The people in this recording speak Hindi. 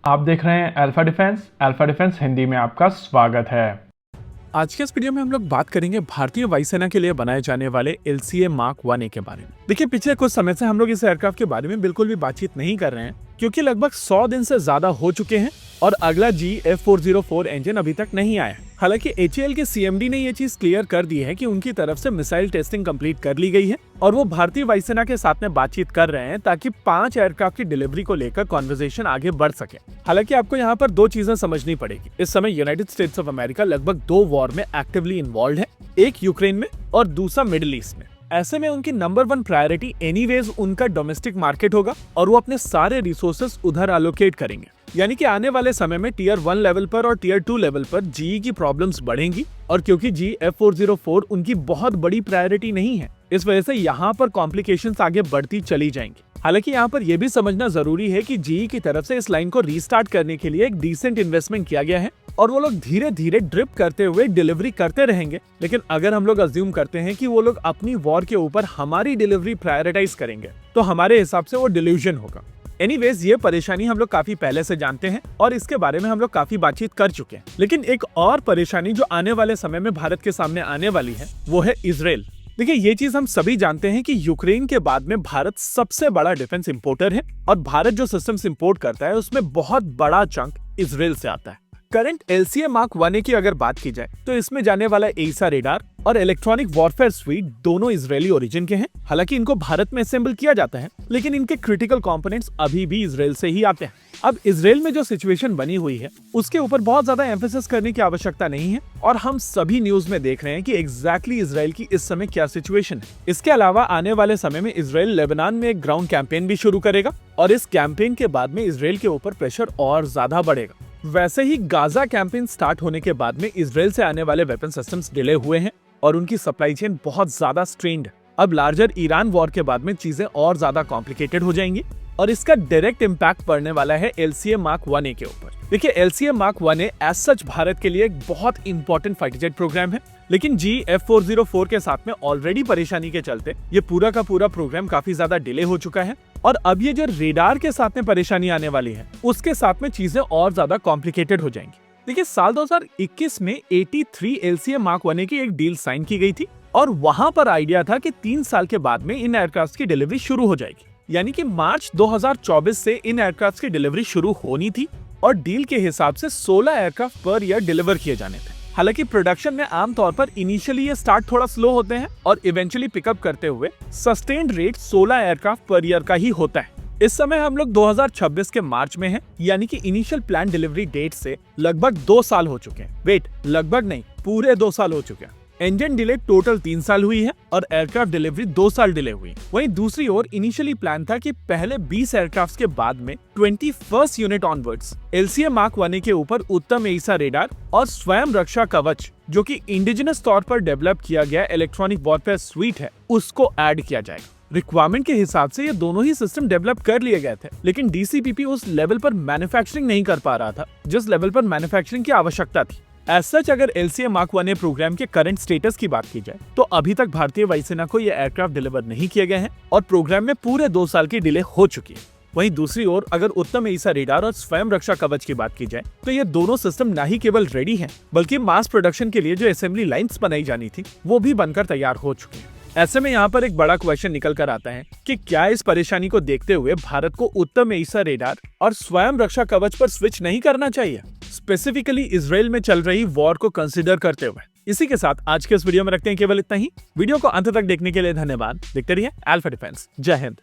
आप देख रहे हैं अल्फा डिफेंस हिंदी में आपका स्वागत है। आज के इस वीडियो में हम लोग बात करेंगे भारतीय वायुसेना के लिए बनाए जाने वाले LCA Mark 1A के बारे में। देखिए, पिछले कुछ समय से हम लोग इस एयरक्राफ्ट के बारे में बिल्कुल भी बातचीत नहीं कर रहे हैं क्योंकि लगभग 100 दिन से ज्यादा हो चुके हैं और अगला GF404 इंजन अभी तक नहीं आया। हालांकि HAL के CMD ने ये चीज क्लियर कर दी है कि उनकी तरफ से मिसाइल टेस्टिंग कंप्लीट कर ली गई है और वो भारतीय वायुसेना के साथ में बातचीत कर रहे हैं ताकि 5 एयरक्राफ्ट की डिलीवरी को लेकर कॉन्वर्सेशन आगे बढ़ सके। हालांकि आपको यहाँ पर 2 चीजें समझनी पड़ेगी। इस समय यूनाइटेड स्टेट्स ऑफ अमेरिका लगभग 2 वॉर में एक्टिवली इन्वॉल्व है, एक यूक्रेन में और दूसरा मिडिल ईस्ट में। ऐसे में उनकी नंबर 1 प्रायोरिटी एनीवेज उनका डोमेस्टिक मार्केट होगा और वो अपने सारे रिसोर्सेस उधर एलोकेट करेंगे। यानी कि आने वाले समय में टियर 1 लेवल पर और टियर 2 लेवल पर GE की प्रॉब्लम्स बढ़ेंगी और क्योंकि GF404 उनकी बहुत बड़ी प्रायोरिटी नहीं है, इस वजह से यहाँ पर कॉम्प्लिकेशंस आगे बढ़ती चली जाएंगी। हालांकि यहाँ पर यह भी समझना जरूरी है कि GE की तरफ से इस लाइन को रीस्टार्ट करने के लिए एक डिसेंट इन्वेस्टमेंट किया गया है और वो लोग धीरे धीरे ड्रिप करते हुए डिलीवरी करते रहेंगे। लेकिन अगर हम लोग अज्यूम करते हैं कि वो लोग अपनी वॉर के ऊपर हमारी डिलीवरी प्रायोरिटाइज करेंगे तो हमारे हिसाब से वो डिल्यूजन होगा। एनीवेज, ये परेशानी हम लोग काफी पहले से जानते हैं और इसके बारे में हम लोग काफी बातचीत कर चुके हैं। लेकिन एक और परेशानी जो आने वाले समय में भारत के सामने आने वाली है वो है इजराइल। देखिए, ये चीज हम सभी जानते हैं कि यूक्रेन के बाद में भारत सबसे बड़ा डिफेंस इंपोर्टर है और भारत जो सिस्टम्स इंपोर्ट करता है उसमें बहुत बड़ा चंक इजराइल से आता है। करंट LCA Mark 1A की अगर बात की जाए तो इसमें जाने वाला एसा रेडार और इलेक्ट्रॉनिक वॉरफेयर स्वीट दोनों इजरायली ओरिजिन के हैं। हालांकि इनको भारत में असेंबल किया जाता है लेकिन इनके क्रिटिकल कंपोनेंट्स अभी भी इजराइल से ही आते हैं। अब इजराइल में जो सिचुएशन बनी हुई है उसके ऊपर बहुत ज्यादा एम्फेसिस करने की आवश्यकता नहीं है और हम सभी न्यूज में देख रहे हैं कि एग्जैक्टली इजराइल की इस समय क्या सिचुएशन है। इसके अलावा आने वाले समय में इजराइल लेबनान में एक ग्राउंड कैंपेन भी शुरू करेगा और इस कैंपेन के बाद में इजराइल के ऊपर प्रेशर और ज्यादा बढ़ेगा। वैसे ही गाजा कैंपेन स्टार्ट होने के बाद में इजराइल से आने वाले वेपन सिस्टम्स डिले हुए हैं और उनकी सप्लाई चेन बहुत ज्यादा स्ट्रेन्ड है। अब लार्जर ईरान वॉर के बाद में चीजें और ज्यादा कॉम्प्लिकेटेड हो जाएंगी और इसका डायरेक्ट इम्पैक्ट पड़ने वाला है LCA Mark 1A के ऊपर। देखिए, LCA Mark 1A as such Bharat के लिए एक बहुत इंपॉर्टेंट फाइटर जेट प्रोग्राम है, लेकिन GF404 के साथ में ऑलरेडी परेशानी के चलते ये पूरा का पूरा प्रोग्राम काफी ज्यादा डिले हो चुका है और अब ये जो रेडार के साथ में परेशानी आने वाली है उसके साथ में चीजें और ज्यादा कॉम्प्लिकेटेड हो जाएंगी। देखिए, साल 2021 में 83 LCA Mark 1A की एक डील साइन की गई थी और वहां पर आइडिया था कि 3 साल के बाद में इन एयरक्राफ्ट की डिलीवरी शुरू हो जाएगी। यानी कि मार्च 2024 से इन एयरक्राफ्ट की डिलीवरी शुरू होनी थी और डील के हिसाब से 16 एयरक्राफ्ट पर ईयर डिलीवर किए जाने थे। हालांकि प्रोडक्शन में आमतौर पर इनिशियली ये स्टार्ट थोड़ा स्लो होते हैं और इवेंचुअली पिकअप करते हुए sustained rate 16 aircraft per year का ही होता है। इस समय हम लोग 2026 के मार्च में हैं, यानी कि इनिशियल प्लान डिलीवरी डेट से लगभग 2 साल हो चुके हैं। वेट, लगभग नहीं, पूरे 2 साल हो चुके हैं। इंजन डिले टोटल 3 साल हुई है और एयरक्राफ्ट डिलीवरी 2 साल डिले हुई। वहीं दूसरी ओर इनिशियली प्लान था कि पहले 20 एयरक्राफ्ट के बाद में 21st unit onwards LCA Mark 1A के ऊपर उत्तम एसा रेडार और स्वयं रक्षा कवच, जो कि इंडिजिनस तौर पर डेवलप किया गया इलेक्ट्रॉनिक वॉरफेयर स्वीट है, उसको ऐड किया जाएगा। रिक्वायरमेंट के हिसाब से ये दोनों ही सिस्टम डेवलप कर लिए गए थे, लेकिन DCPP उस लेवल पर मैन्युफैक्चरिंग नहीं कर पा रहा था जिस लेवल पर मैन्युफैक्चरिंग की आवश्यकता थी। एज सच, अगर LCA Mark 1A प्रोग्राम के करंट स्टेटस की बात की जाए तो अभी तक भारतीय वायुसेना को ये एयरक्राफ्ट डिलीवर नहीं किए गए हैं और प्रोग्राम में पूरे 2 साल की डिले हो चुकी है। वहीं दूसरी ओर अगर उत्तम एसा रेडार और स्वयं रक्षा कवच की बात की जाए तो ये दोनों सिस्टम न ही केवल रेडी हैं, बल्कि मास प्रोडक्शन के लिए जो असेंबली लाइन्स बनाई जानी थी वो भी बनकर तैयार हो चुके हैं। ऐसे में यहाँ पर एक बड़ा क्वेश्चन निकल कर आता है कि क्या इस परेशानी को देखते हुए भारत को उत्तम एसा रेडार और स्वयं रक्षा कवच पर स्विच नहीं करना चाहिए, स्पेसिफिकली इजराइल में चल रही वॉर को कंसीडर करते हुए। इसी के साथ आज के इस वीडियो में रखते हैं केवल इतना ही। वीडियो को अंत तक देखने के लिए धन्यवाद। देखते रहिए अल्फा डिफेंस। जय हिंद।